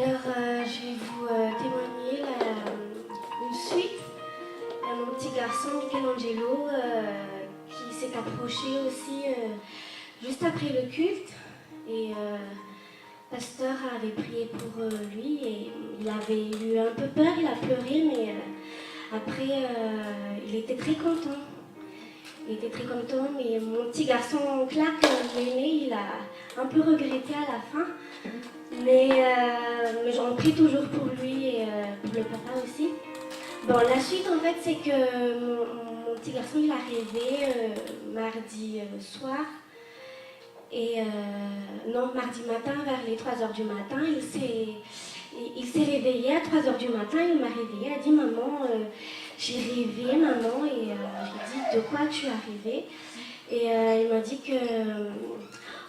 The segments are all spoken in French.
Alors, je vais vous témoigner une suite. Mon petit garçon Michelangelo qui s'est approché aussi juste après le culte. Et le pasteur avait prié pour lui et il avait eu un peu peur, il a pleuré, mais après il était très content. Il était très content, mais mon petit garçon Clark, l'aîné, il a un peu regretté à la fin. Mais j'en prie toujours pour lui et pour le papa aussi. Bon, la suite, en fait, c'est que mon petit garçon, il a rêvé mardi soir. Et non, mardi matin, vers les 3h du matin, il s'est réveillé à 3h du matin. Il m'a réveillé, il a dit « Maman, j'ai rêvé, maman. » Et j'ai dit « De quoi tu as rêvé ?» Et il m'a dit que...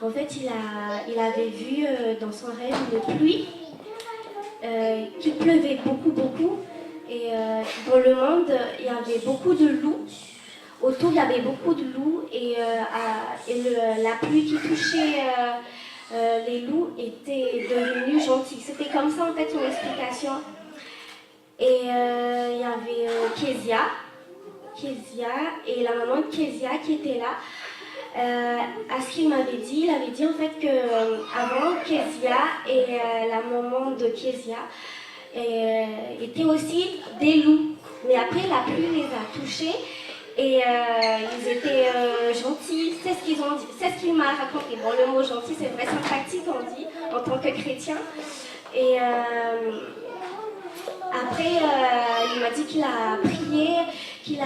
En fait, il avait vu dans son rêve une pluie, qu'il pleuvait beaucoup, et dans le monde, il y avait beaucoup de loups. Autour, il y avait beaucoup de loups, et la pluie qui touchait les loups était devenue gentille. C'était comme ça, en fait, son explication. Et il y avait Kezia et la maman de Kezia qui était là. À ce qu'il m'avait dit, il avait dit en fait que avant Kezia et la maman de Kezia étaient aussi des loups. Mais après la pluie les a touchés et ils étaient gentils. C'est ce qu'ils ont dit, c'est ce qu'il m'a raconté. Bon, le mot gentil, c'est vrai, sympathique on dit en tant que chrétien. Et après, il m'a dit qu'il a prié, qu'il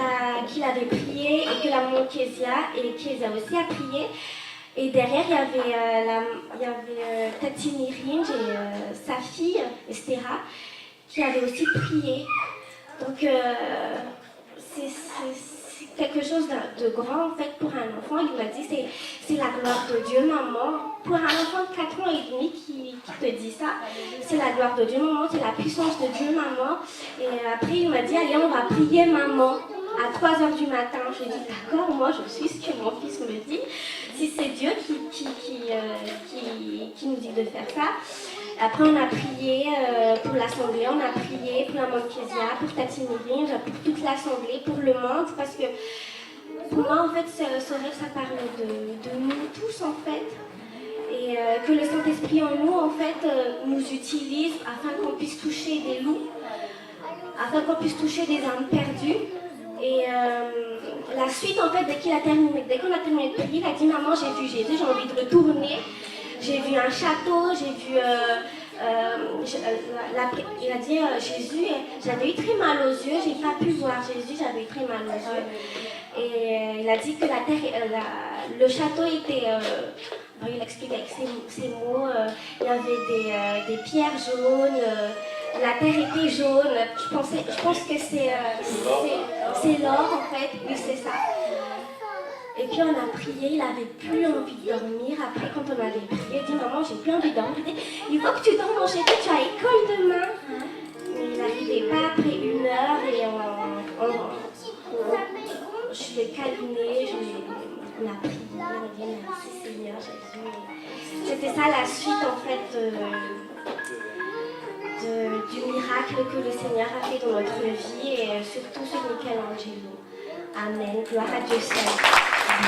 avait prié et que la maman Kezia aussi a prié. Et derrière, il y avait Tati Miringe et sa fille, Estera, qui avaient aussi prié. Donc, c'est quelque chose de grand, en fait, pour un enfant. Il m'a dit, c'est la gloire de Dieu, maman. Pour un enfant de 4 ans et demi qui te dit ça, c'est la gloire de Dieu, maman, c'est la puissance de Dieu, maman. Et après, il m'a dit, allez, on va prier, maman, à 3h du matin. J'ai dit, d'accord, moi, je suis ce que mon fils me dit. Si c'est Dieu qui nous dit de faire ça. Après, on a prié pour l'assemblée, on a prié pour la maman Kezia, pour Tati Miringe, pour toute l'assemblée, pour le monde, parce que pour moi, en fait, ce rêve, ça parle de nous tous, en fait. Et que le Saint-Esprit en nous, en fait, nous utilise afin qu'on puisse toucher des loups, afin qu'on puisse toucher des âmes perdues. Et la suite, en fait, dès qu'on a terminé de prier, il a dit, maman, j'ai vu Jésus, j'ai envie de retourner. J'ai vu un château, j'ai vu... il a dit, Jésus, j'avais eu très mal aux yeux, j'ai pas pu voir Jésus, j'avais eu très mal aux yeux. Et il a dit que la terre, le château était... il explique avec ses mots, il y avait des pierres jaunes, la terre était jaune. Je pense que c'est l'or, en fait, oui, c'est ça. Et puis on a prié, il n'avait plus envie de dormir. Après, quand on avait prié, il dit, maman, j'ai plus envie de dormir. Il faut que tu dors, mon chéri, tu as école demain. Mais il n'arrivait pas après 1 heure et je l'ai câliné, on a prié, on a dit merci Seigneur Jésus. C'était ça la suite en fait du miracle que le Seigneur a fait dans notre vie et surtout sur Michelangelo. Amen. Gloire à Dieu seul.